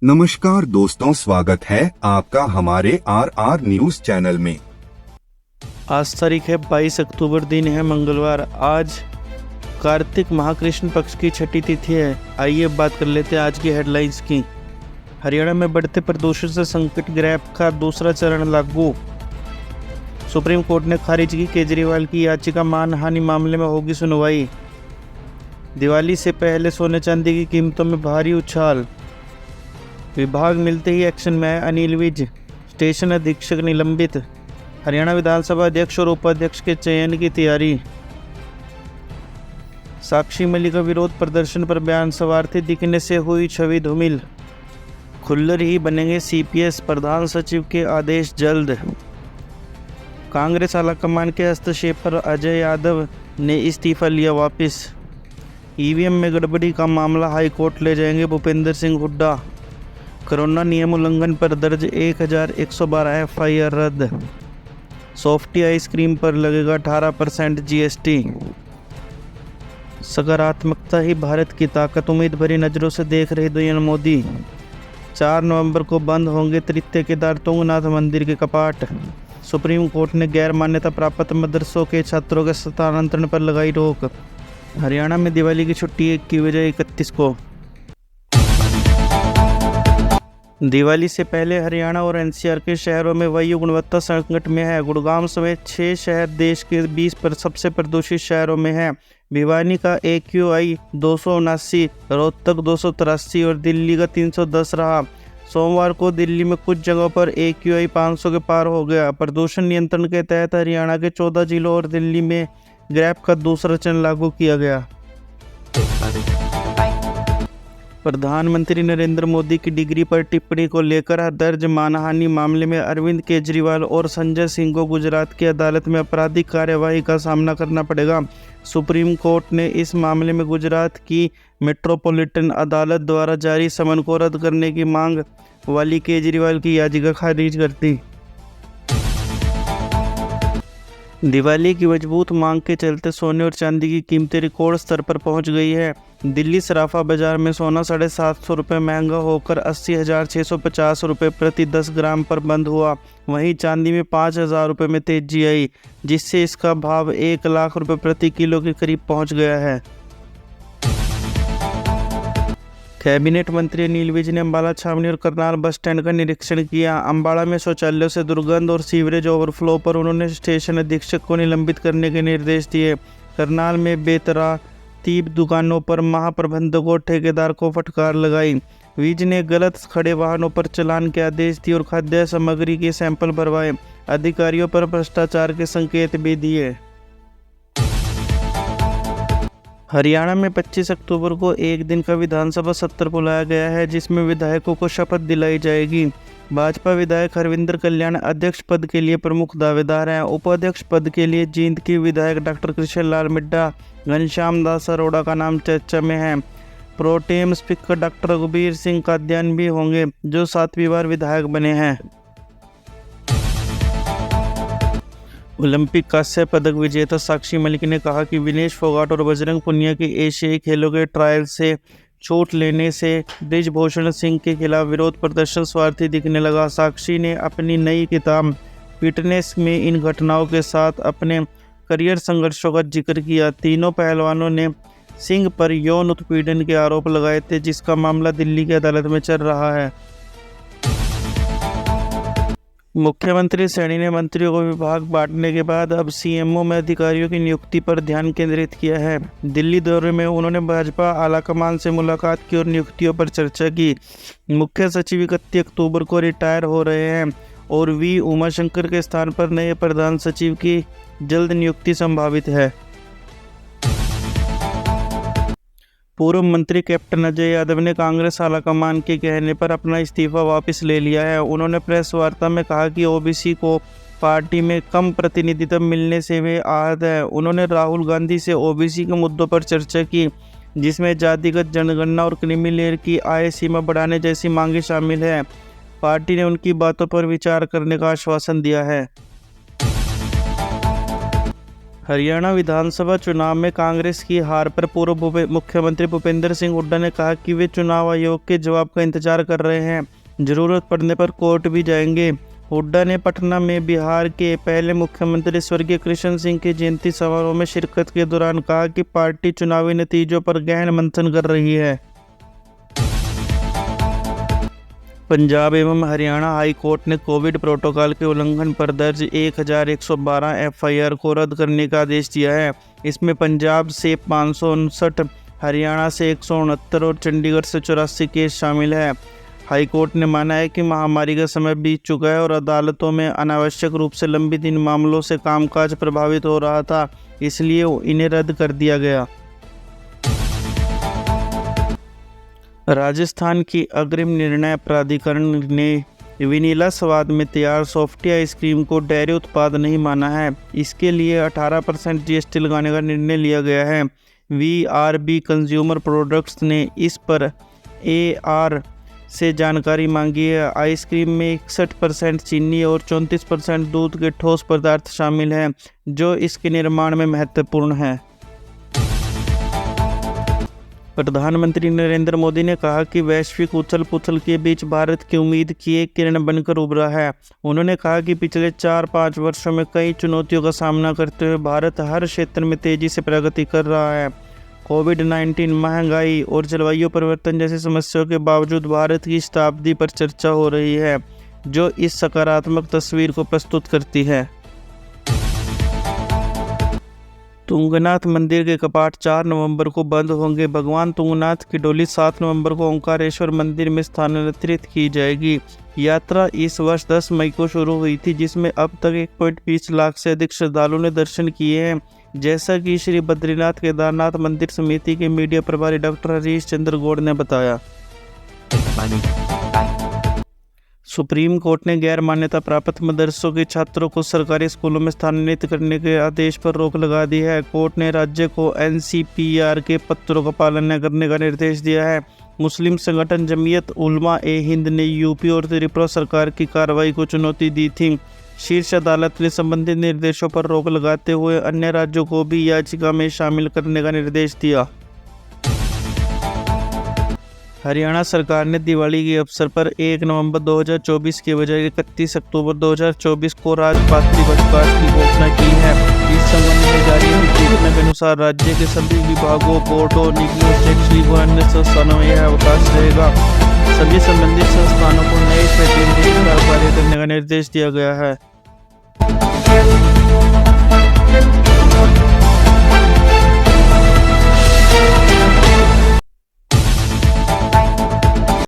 नमस्कार दोस्तों, स्वागत है आपका हमारे आर न्यूज चैनल में। आज तारीख है 22 अक्टूबर, दिन है मंगलवार। आज कार्तिक महाकृष्ण पक्ष की छठी तिथि है। आइए बात कर लेते हैं आज की हेडलाइंस की। हरियाणा में बढ़ते प्रदूषण से संकट, ग्रैप का दूसरा चरण लागू। सुप्रीम कोर्ट ने खारिज की केजरीवाल की याचिका, मानहानि मामले में होगी सुनवाई। दिवाली से पहले सोने चांदी की कीमतों में भारी उछाल। विभाग मिलते ही एक्शन में आए अनिल विज, स्टेशन अधीक्षक निलंबित। हरियाणा विधानसभा अध्यक्ष और उपाध्यक्ष के चयन की तैयारी। साक्षी मलिक का विरोध प्रदर्शन पर बयान, स्वार्थी दिखने से हुई छवि धूमिल। खुल्लर ही बनेंगे सीपीएस, प्रधान सचिव के आदेश जल्द। कांग्रेस आलाकमान के हस्तक्षेप पर अजय यादव ने इस्तीफा लिया वापस। ईवीएम में गड़बड़ी का मामला हाईकोर्ट ले जाएंगे भूपेंद्र सिंह हुड्डा। कोरोना नियम उल्लंघन पर दर्ज 1112 एफआईआर रद्द। सॉफ्टी आइसक्रीम पर लगेगा 18% जीएसटी। सकारात्मकता ही भारत की ताकत, उम्मीद भरी नज़रों से देख रहे पीएम मोदी। 4 नवंबर को बंद होंगे तृतीय केदार तुंगनाथ मंदिर के कपाट। सुप्रीम कोर्ट ने गैर मान्यता प्राप्त मदरसों के छात्रों के स्थानांतरण पर लगाई रोक। हरियाणा में दिवाली की छुट्टी 1 की बजाय 31 को। दिवाली से पहले हरियाणा और एनसीआर के शहरों में वायु गुणवत्ता संकट में है। गुड़गांव समेत 6 शहर देश के 20 पर सबसे प्रदूषित शहरों में हैं। भिवानी का AQI 279, रोहतक 283 और दिल्ली का 310 रहा। सोमवार को दिल्ली में कुछ जगहों पर AQI 500 के पार हो गया। प्रदूषण नियंत्रण के तहत हरियाणा के 14 जिलों और दिल्ली में ग्रैप का दूसरा चरण लागू किया गया। प्रधानमंत्री नरेंद्र मोदी की डिग्री पर टिप्पणी को लेकर दर्ज मानहानि मामले में अरविंद केजरीवाल और संजय सिंह को गुजरात की अदालत में आपराधिक कार्यवाही का सामना करना पड़ेगा। सुप्रीम कोर्ट ने इस मामले में गुजरात की मेट्रोपॉलिटन अदालत द्वारा जारी समन को रद्द करने की मांग वाली केजरीवाल की याचिका खारिज कर दी। दिवाली की मजबूत मांग के चलते सोने और चांदी की कीमतें रिकॉर्ड स्तर पर पहुंच गई है। दिल्ली सराफा बाजार में सोना 750 रुपये महंगा होकर 80,650 रुपये प्रति 10 ग्राम पर बंद हुआ। वहीं चांदी में 5,000 रुपये में तेजी आई, जिससे इसका भाव 1 लाख रुपये प्रति किलो के करीब पहुंच गया है। कैबिनेट मंत्री अनिल विज ने अम्बाला छावनी और करनाल बस स्टैंड का निरीक्षण किया। अम्बाला में शौचालयों से दुर्गंध और सीवरेज ओवरफ्लो पर उन्होंने स्टेशन अधीक्षक को निलंबित करने के निर्देश दिए। करनाल में बेतरतीब दुकानों पर महाप्रबंधक और ठेकेदार को फटकार लगाई। विज ने गलत खड़े वाहनों पर चालान के आदेश दिए और खाद्य सामग्री के सैंपल भरवाए। अधिकारियों पर भ्रष्टाचार के संकेत भी दिए। हरियाणा में 25 अक्टूबर को एक दिन का विधानसभा सत्र बुलाया गया है, जिसमें विधायकों को शपथ दिलाई जाएगी। भाजपा विधायक हरविंदर कल्याण अध्यक्ष पद के लिए प्रमुख दावेदार हैं। उपाध्यक्ष पद के लिए जींद की विधायक डॉक्टर कृष्ण लाल मिड्डा, घनश्याम दास अरोड़ा का नाम चर्चा में है। Pro tem speaker doctor Raghubir Singh Kadian भी होंगे, जो 7वीं बार विधायक बने हैं। ओलंपिक कांस्य पदक विजेता साक्षी मलिक ने कहा कि विनेश फोगाट और बजरंग पुनिया की एशियाई खेलों के ट्रायल से छूट लेने से बृजभूषण सिंह के खिलाफ विरोध प्रदर्शन स्वार्थी दिखने लगा। साक्षी ने अपनी नई किताब फिटनेस में इन घटनाओं के साथ अपने करियर संघर्षों का जिक्र किया। तीनों पहलवानों ने सिंह पर यौन उत्पीड़न के आरोप लगाए थे, जिसका मामला दिल्ली की अदालत में चल रहा है। मुख्यमंत्री सैनी ने मंत्रियों को विभाग बांटने के बाद अब सीएमओ में अधिकारियों की नियुक्ति पर ध्यान केंद्रित किया है। दिल्ली दौरे में उन्होंने भाजपा आलाकमान से मुलाकात की और नियुक्तियों पर चर्चा की। मुख्य सचिव 31 अक्टूबर को रिटायर हो रहे हैं और वी उमाशंकर के स्थान पर नए प्रधान सचिव की जल्द नियुक्ति संभावित है। पूर्व मंत्री कैप्टन अजय यादव ने कांग्रेस आलाकमान के कहने पर अपना इस्तीफा वापस ले लिया है। उन्होंने प्रेस वार्ता में कहा कि ओबीसी को पार्टी में कम प्रतिनिधित्व मिलने से वे आहत है। उन्होंने राहुल गांधी से ओबीसी के मुद्दों पर चर्चा की, जिसमें जातिगत जनगणना और क्रीमी लेयर की आय सीमा बढ़ाने जैसी मांगें शामिल है। पार्टी ने उनकी बातों पर विचार करने का आश्वासन दिया है। हरियाणा विधानसभा चुनाव में कांग्रेस की हार पर पूर्व मुख्यमंत्री भूपेंद्र सिंह हुड्डा ने कहा कि वे चुनाव आयोग के जवाब का इंतजार कर रहे हैं, जरूरत पड़ने पर कोर्ट भी जाएंगे। हुड्डा ने पटना में बिहार के पहले मुख्यमंत्री स्वर्गीय कृष्ण सिंह के जयंती समारोह में शिरकत के दौरान कहा कि पार्टी चुनावी नतीजों पर गहन मंथन कर रही है। पंजाब एवं हरियाणा हाई कोर्ट ने कोविड प्रोटोकॉल के उल्लंघन पर दर्ज 1112 एफआईआर को रद्द करने का आदेश दिया है। इसमें पंजाब से 559, हरियाणा से 169 और चंडीगढ़ से 84 केस शामिल है। हाई कोर्ट ने माना है कि महामारी का समय बीत चुका है और अदालतों में अनावश्यक रूप से लंबित इन मामलों से कामकाज प्रभावित हो रहा था, इसलिए इन्हें रद्द कर दिया गया। राजस्थान की अग्रिम निर्णय प्राधिकरण ने वेनिला स्वाद में तैयार सॉफ्टी आइसक्रीम को डेयरी उत्पाद नहीं माना है। इसके लिए 18% जीएसटी लगाने का निर्णय लिया गया है। वीआरबी कंज्यूमर प्रोडक्ट्स ने इस पर एआर से जानकारी मांगी है। आइसक्रीम में 61% चीनी और 34% दूध के ठोस पदार्थ शामिल हैं, जो इसके निर्माण में महत्वपूर्ण है। प्रधानमंत्री नरेंद्र मोदी ने कहा कि वैश्विक उथल पुथल के बीच भारत की उम्मीद की एक किरण बनकर उभरा है। उन्होंने कहा कि पिछले 4-5 वर्षों में कई चुनौतियों का सामना करते हुए भारत हर क्षेत्र में तेजी से प्रगति कर रहा है। कोविड-19, महंगाई और जलवायु परिवर्तन जैसी समस्याओं के बावजूद भारत की शताब्दी पर चर्चा हो रही है, जो इस सकारात्मक तस्वीर को प्रस्तुत करती है। तुंगनाथ मंदिर के कपाट 4 नवंबर को बंद होंगे। भगवान तुंगनाथ की डोली 7 नवंबर को ओंकारेश्वर मंदिर में स्थानांतरित की जाएगी। यात्रा इस वर्ष 10 मई को शुरू हुई थी, जिसमें अब तक 1.20 लाख से अधिक श्रद्धालुओं ने दर्शन किए हैं। जैसा कि श्री बद्रीनाथ केदारनाथ मंदिर समिति के मीडिया प्रभारी डॉक्टर हरीश चंद्र गौड़ ने बताया। सुप्रीम कोर्ट ने गैर मान्यता प्राप्त मदरसों के छात्रों को सरकारी स्कूलों में स्थानांतरित करने के आदेश पर रोक लगा दी है। कोर्ट ने राज्य को एनसीपीआर के पत्रों का पालन न करने का निर्देश दिया है। मुस्लिम संगठन जमीयत उलमा ए हिंद ने यूपी और त्रिपुरा सरकार की कार्रवाई को चुनौती दी थी। शीर्ष अदालत ने संबंधित निर्देशों पर रोक लगाते हुए अन्य राज्यों को भी याचिका में शामिल करने का निर्देश दिया। हरियाणा सरकार ने दिवाली के अवसर पर 1 नवंबर 2024 के बजाय 31 अक्टूबर 2024 को राजपात्रिकावकाश की घोषणा की है। इस संबंध में जारी अधिसूचना के अनुसार राज्य के सभी विभागों, बोर्डों, निगमों, शैक्षणिक व अन्य संस्थानों में यह अवकाश रहेगा। सभी संबंधित संस्थानों को नए शेड्यूल के अनुसार कार्य करने का निर्देश दिया गया है।